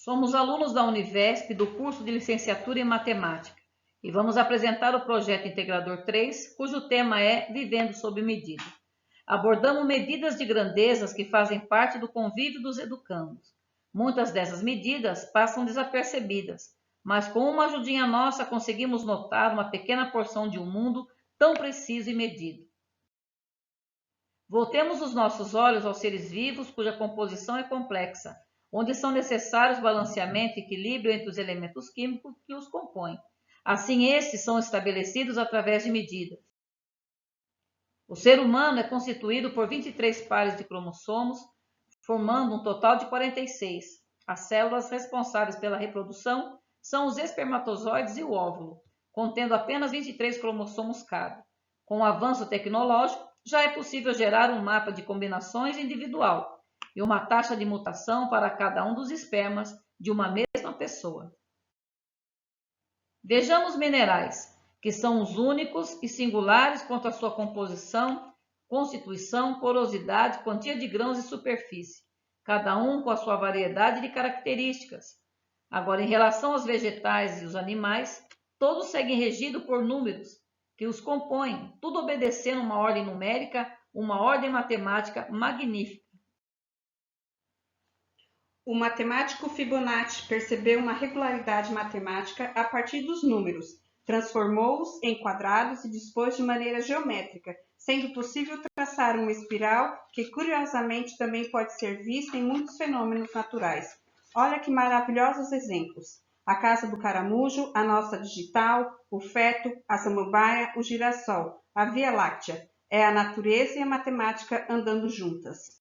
Somos alunos da Univesp do curso de Licenciatura em Matemática e vamos apresentar o projeto Integrador 3, cujo tema é Vivendo sob Medida. Abordamos medidas de grandezas que fazem parte do convívio dos educandos. Muitas dessas medidas passam desapercebidas, mas com uma ajudinha nossa conseguimos notar uma pequena porção de um mundo tão preciso e medido. Voltemos os nossos olhos aos seres vivos cuja composição é complexa, onde são necessários balanceamento e equilíbrio entre os elementos químicos que os compõem. Assim, estes são estabelecidos através de medidas. O ser humano é constituído por 23 pares de cromossomos, formando um total de 46. As células responsáveis pela reprodução são os espermatozoides e o óvulo, contendo apenas 23 cromossomos cada. Com o avanço tecnológico, já é possível gerar um mapa de combinações individual e uma taxa de mutação para cada um dos espermas de uma mesma pessoa. Vejamos minerais, que são os únicos e singulares quanto à sua composição, constituição, porosidade, quantia de grãos e superfície, cada um com a sua variedade de características. Agora, em relação aos vegetais e os animais, todos seguem regidos por números que os compõem, tudo obedecendo uma ordem numérica, uma ordem matemática magnífica. O matemático Fibonacci percebeu uma regularidade matemática a partir dos números, transformou-os em quadrados e dispôs de maneira geométrica, sendo possível traçar uma espiral que, curiosamente, também pode ser vista em muitos fenômenos naturais. Olha que maravilhosos exemplos! A casa do caramujo, a nossa digital, o feto, a samambaia, o girassol, a Via Láctea. É a natureza e a matemática andando juntas.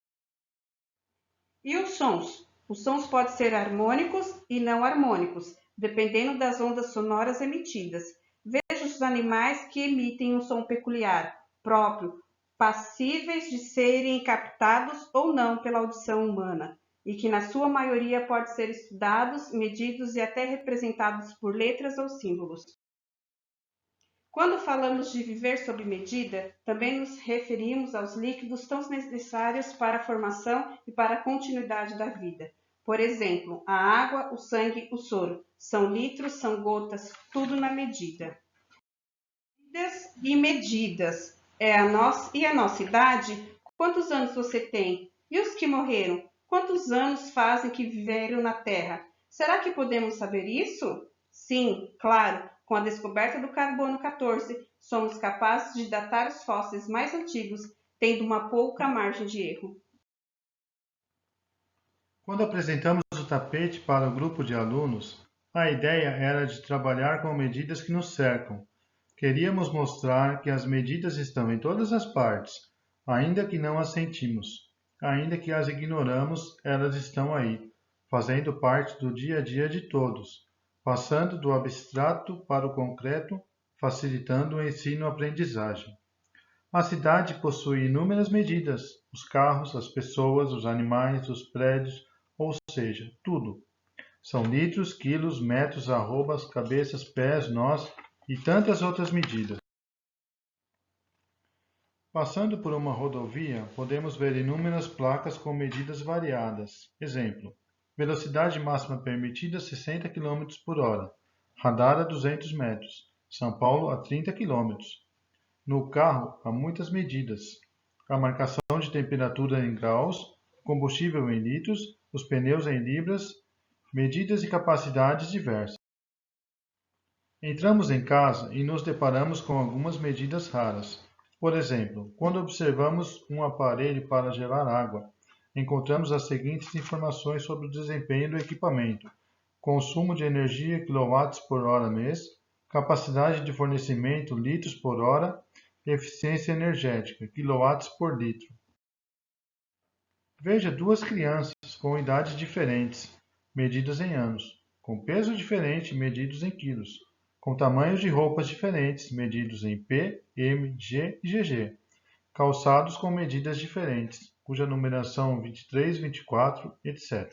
E os sons? Os sons podem ser harmônicos e não harmônicos, dependendo das ondas sonoras emitidas. Veja os animais que emitem um som peculiar, próprio, passíveis de serem captados ou não pela audição humana, e que na sua maioria podem ser estudados, medidos e até representados por letras ou símbolos. Quando falamos de viver sob medida, também nos referimos aos líquidos tão necessários para a formação e para a continuidade da vida. Por exemplo, a água, o sangue, o soro. São litros, são gotas, tudo na medida. Medidas e medidas. A nossa idade? Quantos anos você tem? E os que morreram? Quantos anos fazem que viveram na Terra? Será que podemos saber isso? Sim, claro. Com a descoberta do carbono 14, somos capazes de datar os fósseis mais antigos, tendo uma pouca margem de erro. Quando apresentamos o tapete para o grupo de alunos, a ideia era de trabalhar com medidas que nos cercam. Queríamos mostrar que as medidas estão em todas as partes, ainda que não as sentimos. Ainda que as ignoramos, elas estão aí, fazendo parte do dia a dia de todos, passando do abstrato para o concreto, facilitando o ensino-aprendizagem. A cidade possui inúmeras medidas, os carros, as pessoas, os animais, os prédios, ou seja, tudo. São litros, quilos, metros, arrobas, cabeças, pés, nós e tantas outras medidas. Passando por uma rodovia, podemos ver inúmeras placas com medidas variadas. Exemplo: velocidade máxima permitida 60 km por hora, radar a 200 metros, São Paulo a 30 km. No carro, há muitas medidas. A marcação de temperatura em graus, combustível em litros, os pneus em libras, medidas e capacidades diversas. Entramos em casa e nos deparamos com algumas medidas raras. Por exemplo, quando observamos um aparelho para gelar água, encontramos as seguintes informações sobre o desempenho do equipamento: consumo de energia kW por hora mês, capacidade de fornecimento litros por hora, eficiência energética kW por litro. Veja duas crianças com idades diferentes, medidas em anos, com peso diferente, medidos em quilos, com tamanhos de roupas diferentes, medidos em P, M, G e GG, calçados com medidas diferentes, cuja numeração 23, 24, etc.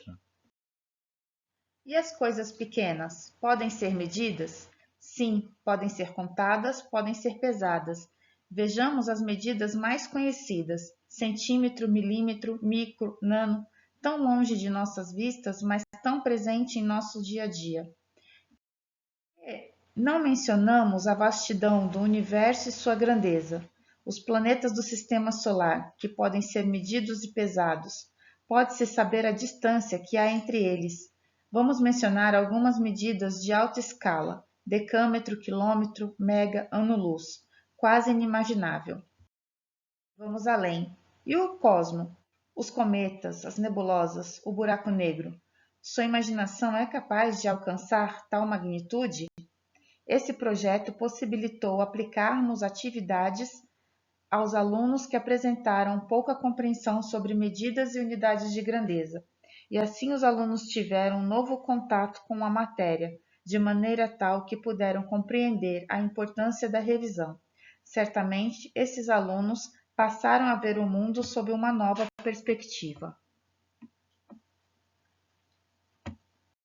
E as coisas pequenas podem ser medidas? Sim, podem ser contadas, podem ser pesadas. Vejamos as medidas mais conhecidas: centímetro, milímetro, micro, nano, tão longe de nossas vistas, mas tão presente em nosso dia a dia. Não mencionamos a vastidão do universo e sua grandeza, os planetas do sistema solar, que podem ser medidos e pesados. Pode-se saber a distância que há entre eles. Vamos mencionar algumas medidas de alta escala, decâmetro, quilômetro, mega, ano-luz, quase inimaginável. Vamos além. E o cosmo? Os cometas, as nebulosas, o buraco negro. Sua imaginação é capaz de alcançar tal magnitude? Esse projeto possibilitou aplicarmos atividades aos alunos que apresentaram pouca compreensão sobre medidas e unidades de grandeza, e assim os alunos tiveram um novo contato com a matéria, de maneira tal que puderam compreender a importância da revisão. Certamente, esses alunos passaram a ver o mundo sob uma nova perspectiva.